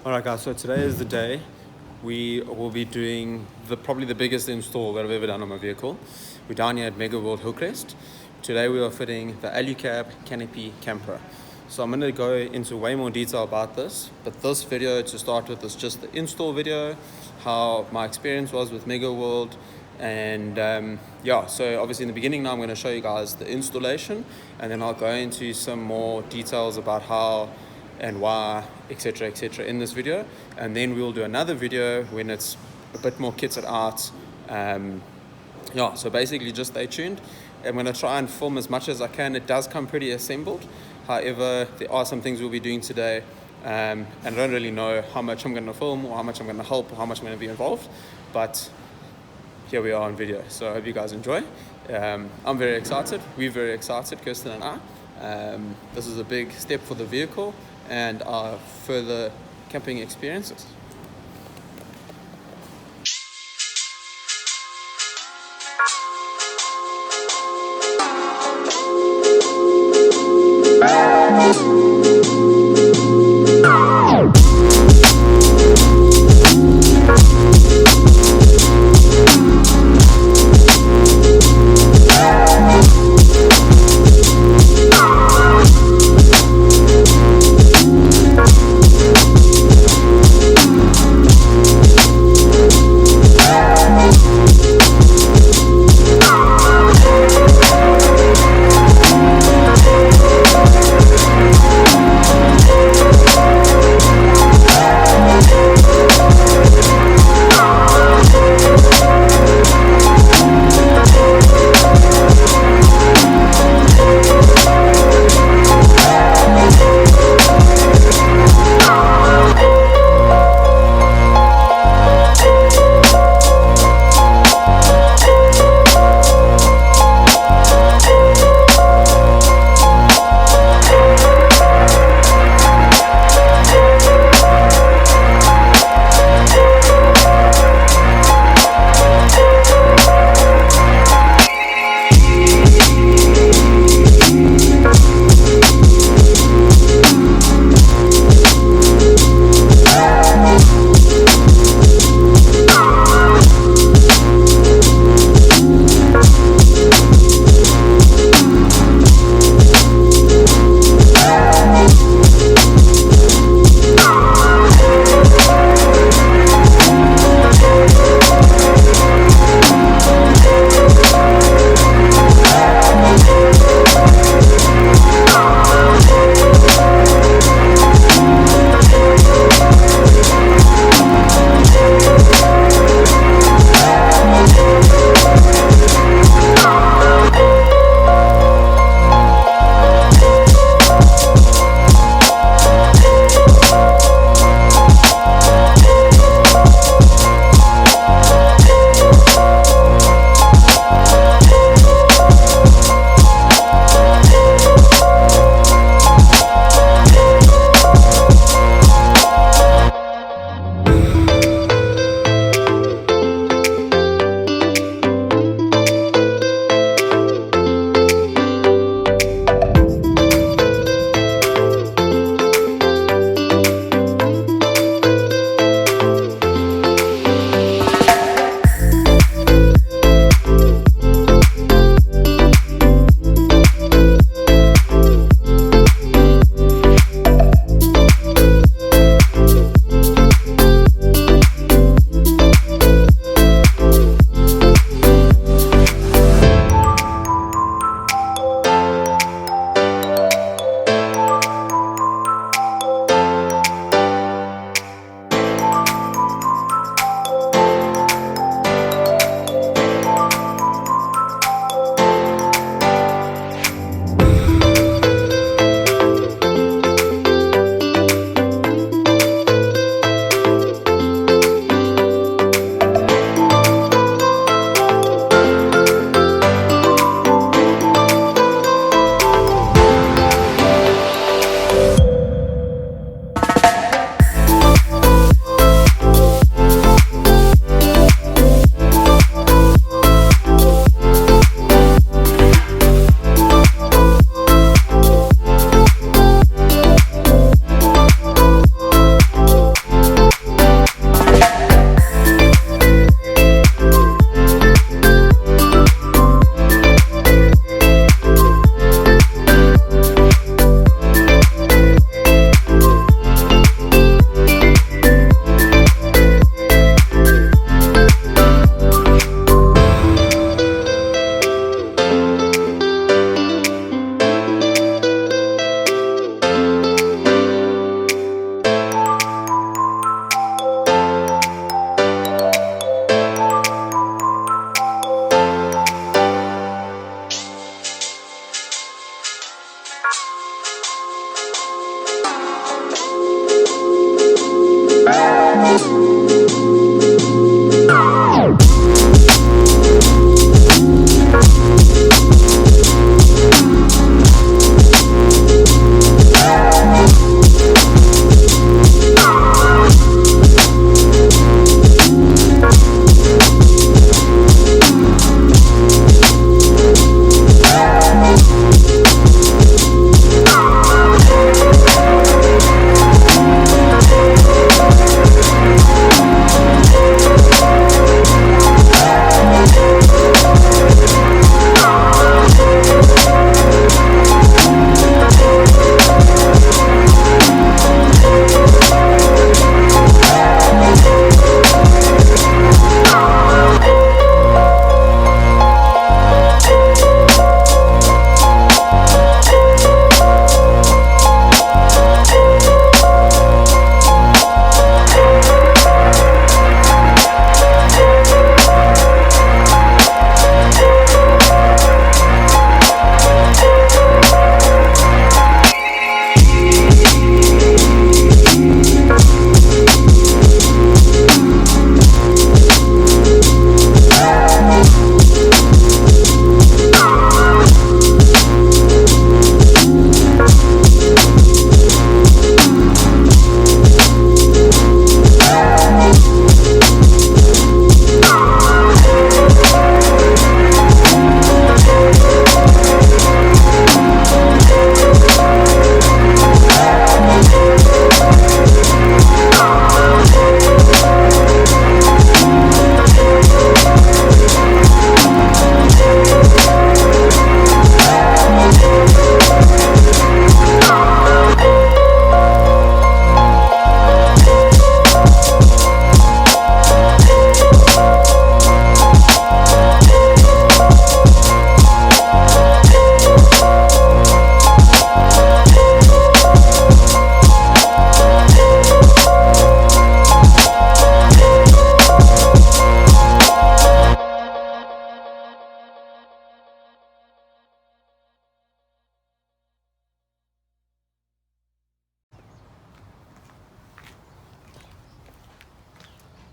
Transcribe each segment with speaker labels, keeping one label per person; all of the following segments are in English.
Speaker 1: Alright guys, so today is the day. We will be doing probably the biggest install that I've ever done on my vehicle. We're down here at Mega World Hillcrest. Today we are fitting the Alu-Cab Canopy Camper. So I'm going to go into way more detail about this, but this video to start with is just the install video, how my experience was with Mega World, and yeah, so obviously in the beginning now I'm going to show you guys the installation, and then I'll go into some more details about how and why, etc, in this video, and then we'll do another video when it's a bit more kitted out. Yeah, so basically just stay tuned. I'm going to try and film as much as I can. It does come pretty assembled, however there are some things we'll be doing today, and I don't really know how much I'm going to film or how much I'm going to help or how much I'm going to be involved, but here we are on video. So I hope you guys enjoy. I'm very excited, we're very excited, Kirsten and I. This is a big step for the vehicle and our further camping experiences.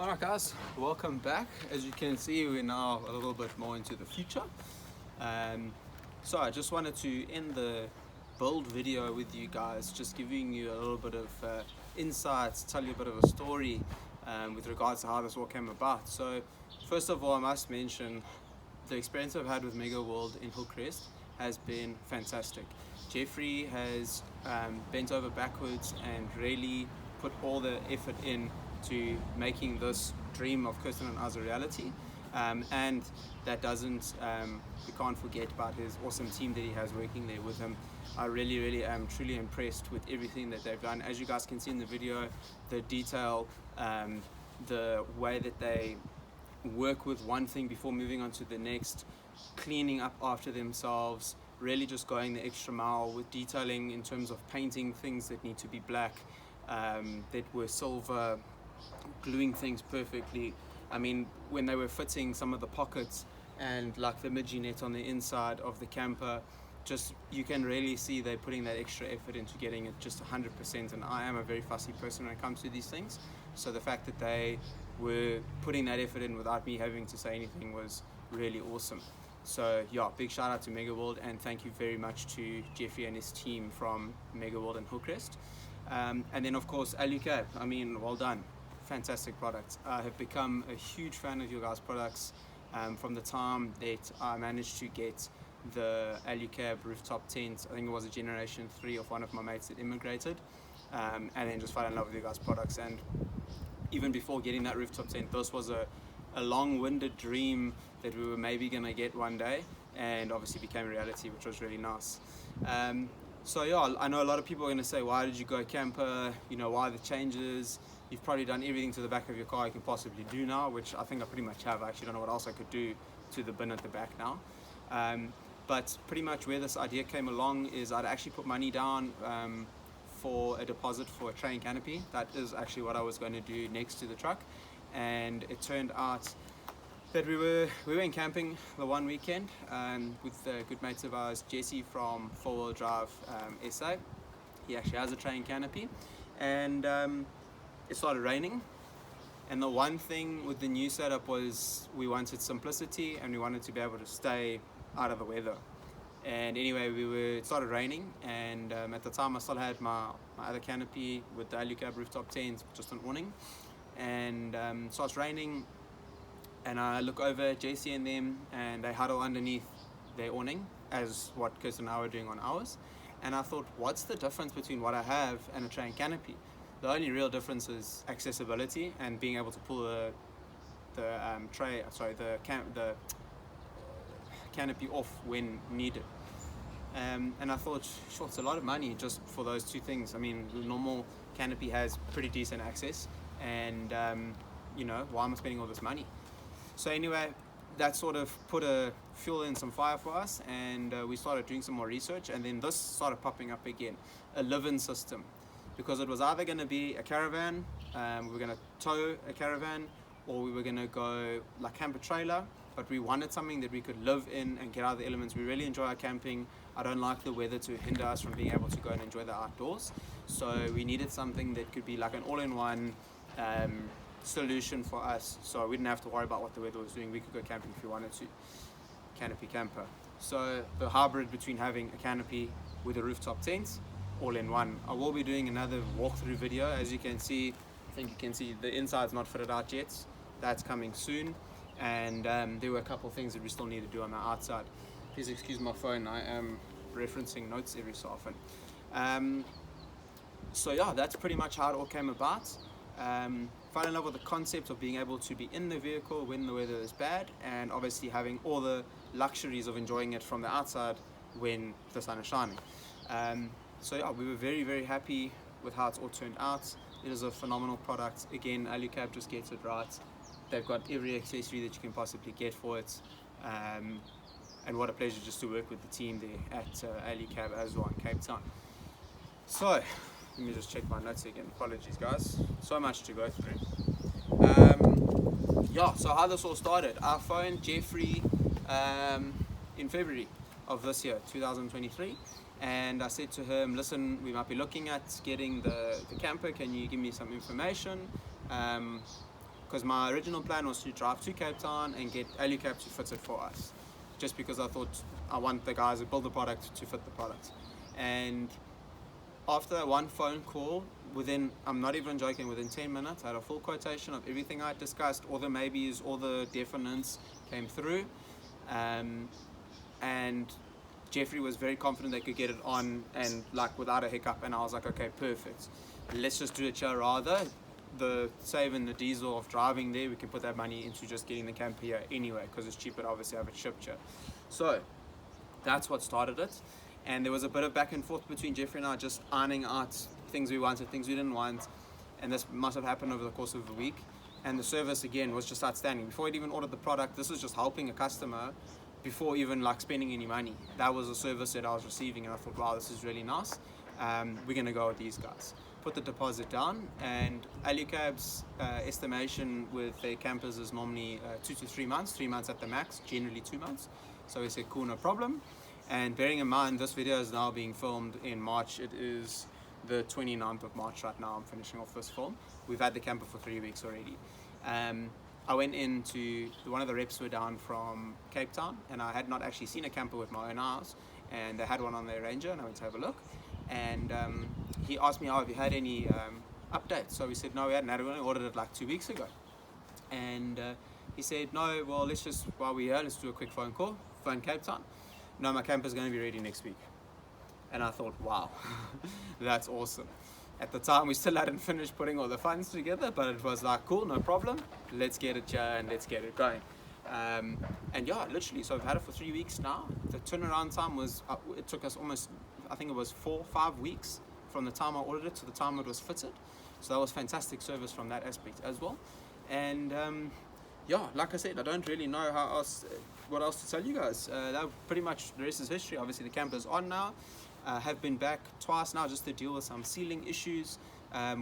Speaker 1: Alright guys, welcome back. As you can see, we're now a little bit more into the future. So I just wanted to end the build video with you guys, just giving you a little bit of insights, tell you a bit of a story with regards to how this all came about. So first of all, I must mention the experience I've had with Mega World in Hillcrest has been fantastic. Jeffrey has bent over backwards and really put all the effort in to making this dream of Kirsten and us a reality, and that doesn't we can't forget about his awesome team that he has working there with him. I really am truly impressed with everything that they've done. As you guys can see in the video, the detail, the way that they work with one thing before moving on to the next, cleaning up after themselves, really just going the extra mile with detailing in terms of painting things that need to be black, that were silver, gluing things perfectly. I mean, when they were fitting some of the pockets and like the midgie net on the inside of the camper, just you can really see they're putting that extra effort into getting it just 100%. And I am a very fussy person when it comes to these things, so the fact that they were putting that effort in without me having to say anything was really awesome. So yeah, big shout out to Mega World, and thank you very much to Jeffrey and his team from Mega World and Hillcrest. And then of course Alu-Cab, I mean, well done. Fantastic products. I have become a huge fan of your guys' products from the time that I managed to get the Alu-Cab rooftop tent. I think it was a generation 3 of one of my mates that immigrated, and then just fell in love with your guys' products. And even before getting that rooftop tent, this was a long-winded dream that we were maybe going to get one day, and obviously became a reality, which was really nice. So yeah, I know a lot of people are going to say, why did you go camper? You know, why the changes? You've probably done everything to the back of your car you can possibly do now, which I think I pretty much have. I actually don't know what else I could do to the bin at the back now. But pretty much where this idea came along is I'd actually put money down for a deposit for a train canopy. That is actually what I was going to do next to the truck. And it turned out that we went camping the one weekend with good mates of ours, Jesse from 4-Wheel Drive SA. He actually has a train canopy, and it started raining. And the one thing with the new setup was we wanted simplicity, and we wanted to be able to stay out of the weather. And anyway, it started raining, and at the time I still had my other canopy with the Alu-Cab rooftop tent, just an awning. And it starts raining, and I look over at JC and them, and they huddle underneath their awning, as what Kirsten and I were doing on ours. And I thought, what's the difference between what I have and a train canopy? The only real difference is accessibility and being able to pull the canopy off when needed. And I thought, sure, it's a lot of money just for those two things. I mean, the normal canopy has pretty decent access, and you know, why am I spending all this money? So anyway, that sort of put a fuel in some fire for us, and we started doing some more research, and then this started popping up again, a live-in system, because it was either going to be a caravan, we were going to tow a caravan, or we were going to go like camper trailer, but we wanted something that we could live in and get out of the elements. We really enjoy our camping. I don't like the weather to hinder us from being able to go and enjoy the outdoors, so we needed something that could be like an all-in-one solution for us, so we didn't have to worry about what the weather was doing. We could go camping if we wanted to. Canopy camper. So the hybrid between having a canopy with a rooftop tent, all in one. I will be doing another walkthrough video. As you can see, I think you can see the inside's not fitted out yet. That's coming soon, and there were a couple of things that we still need to do on the outside. Please excuse my phone, I am referencing notes every so often. So yeah, that's pretty much how it all came about. Fell in love with the concept of being able to be in the vehicle when the weather is bad, and obviously having all the luxuries of enjoying it from the outside when the sun is shining. So yeah, we were very happy with how it's all turned out. It is a phenomenal product. Again, Alu-Cab just gets it right. They've got every accessory that you can possibly get for it, and what a pleasure just to work with the team there at Alu-Cab as well in Cape Town. So let me just check my notes again. Apologies, guys. So much to go through. Yeah, so how this all started. I phoned Jeffrey in February of this year, 2023. And I said to him, listen, we might be looking at getting the camper. Can you give me some information? because my original plan was to drive to Cape Town and get Alu-Cab to fit it for us, just because I thought I want the guys who build the product to fit the product. And after one phone call, I'm not even joking, within 10 minutes I had a full quotation of everything I discussed. All the maybes, all the definites came through, and Jeffrey was very confident they could get it on and like without a hiccup, and I was like, okay, perfect, let's just do it here. Rather the saving the diesel of driving there, we can put that money into just getting the camper here anyway, because it's cheaper to obviously have it shipped here. So that's what started it. And there was a bit of back and forth between Jeffrey and I, just ironing out things we wanted, things we didn't want, and this must have happened over the course of the week. And the service again was just outstanding. Before I'd even ordered the product, this was just helping a customer before even like spending any money. That was a service that I was receiving, and I thought, wow, this is really nice. We're gonna go with these guys. Put the deposit down, and Alu-Cab's estimation with their campers is normally 2 to 3 months, 3 months at the max, generally 2 months. So we said, cool, no problem. And bearing in mind, this video is now being filmed in March. It is the 29th of March right now. I'm finishing off this film. We've had the camper for 3 weeks already. I went into, one of the reps were down from Cape Town, and I had not actually seen a camper with my own eyes, and they had one on their Ranger, and I went to have a look. And he asked me, have you had any updates? So we said, no, we hadn't had it. We only ordered it like 2 weeks ago. And he said, no, well, let's just, while we're here, let's do a quick phone call, phone Cape Town. No, my camper's going to be ready next week. And I thought, wow, that's awesome. At the time, we still hadn't finished putting all the funds together, but it was like, cool, no problem. Let's get it here and let's get it going. And yeah, literally, so we've had it for 3 weeks now. The turnaround time was, it took us almost, I think it was 4 or 5 weeks from the time I ordered it to the time it was fitted. So that was fantastic service from that aspect as well. And yeah, like I said, I don't really know what else to tell you guys. That pretty much, the rest is history. Obviously, the camper's on now. Have been back twice now just to deal with some sealing issues.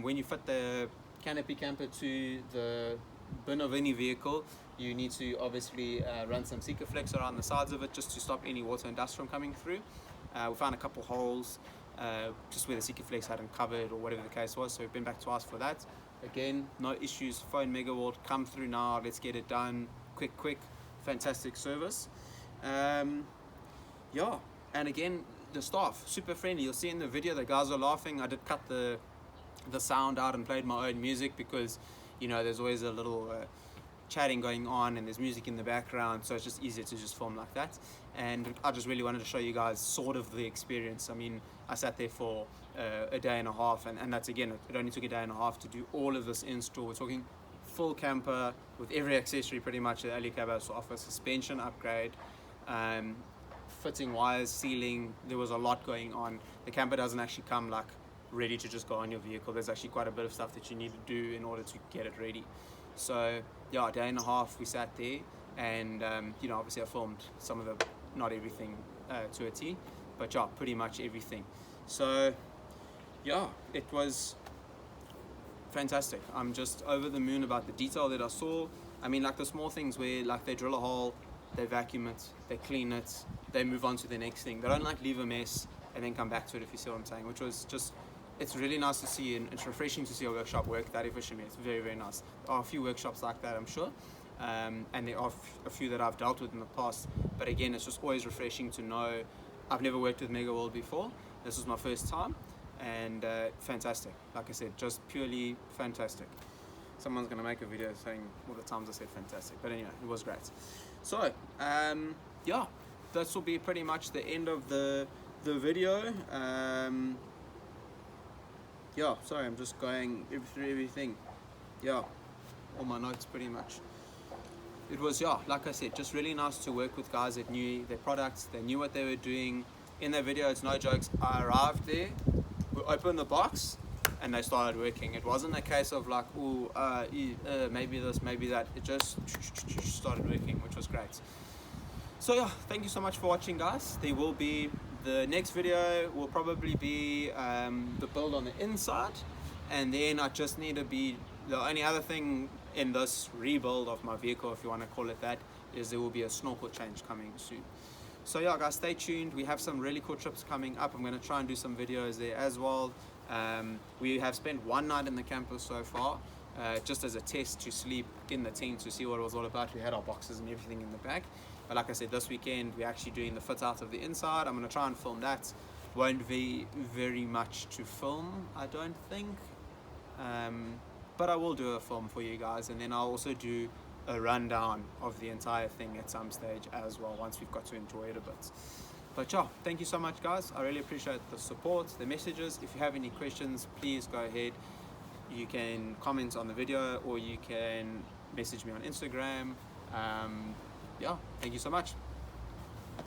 Speaker 1: When you fit the canopy camper to the bin of any vehicle, you need to obviously run some Sikaflex around the sides of it just to stop any water and dust from coming through. We found a couple holes just where the Sikaflex hadn't covered or whatever the case was, so we've been back twice for that. Again, no issues. Phone Megawald, come through now, let's get it done quick. Fantastic service. Yeah, and again, the staff super friendly. You'll see in the video the guys are laughing. I did cut the sound out and played my own music because, you know, there's always a little chatting going on and there's music in the background, so it's just easier to just film like that. And I just really wanted to show you guys sort of the experience. I mean, I sat there for a day and a half, and that's, again, it only took a day and a half to do all of this install. We're talking full camper with every accessory pretty much that Alu-Cab has to offer. Suspension upgrade, fitting wires, sealing. There was a lot going on. The camper doesn't actually come like ready to just go on your vehicle. There's actually quite a bit of stuff that you need to do in order to get it ready. So yeah, a day and a half we sat there, and you know, obviously I filmed some of the, not everything to a T, but yeah, pretty much everything. So yeah, it was fantastic. I'm just over the moon about the detail that I saw. I mean, like the small things where like they drill a hole, they vacuum it, they clean it, they move on to the next thing. They don't like leave a mess and then come back to it, if you see what I'm saying, which was just, it's really nice to see, and it's refreshing to see a workshop work that efficiently. It's very, very nice. There are a few workshops like that, I'm sure, and there are a few that I've dealt with in the past, but again, it's just always refreshing to know. I've never worked with Megaworld before. This was my first time, and fantastic. Like I said, just purely fantastic. Someone's going to make a video saying all the times I said fantastic, but anyway, it was great. So yeah, this will be pretty much the end of the video. Yeah, sorry, I'm just going through everything. Yeah, all my notes pretty much. It was, yeah, like I said, just really nice to work with guys that knew their products, they knew what they were doing. In their video, it's no jokes, I arrived there, we opened the box, and they started working. It wasn't a case of like, ooh, maybe this, maybe that. It just started working, which was great. So yeah, thank you so much for watching, guys. There will be, the next video will probably be the build on the inside, and then I just need to be, the only other thing in this rebuild of my vehicle, if you want to call it that, is there will be a snorkel change coming soon. So yeah, guys, stay tuned. We have some really cool trips coming up. I'm going to try and do some videos there as well. We have spent one night in the camper so far. just as a test to sleep in the tent to see what it was all about. We had our boxes and everything in the back, but like I said, this weekend we're actually doing the fit out of the inside. I'm going to try and film that. Won't be very much to film, I don't think, but I will do a film for you guys, and then I'll also do a rundown of the entire thing at some stage as well, once we've got to enjoy it a bit. But yeah, thank you so much guys. I really appreciate the support, the messages. If you have any questions, please go ahead. You can comment on the video, or you can message me on Instagram. Yeah, thank you so much.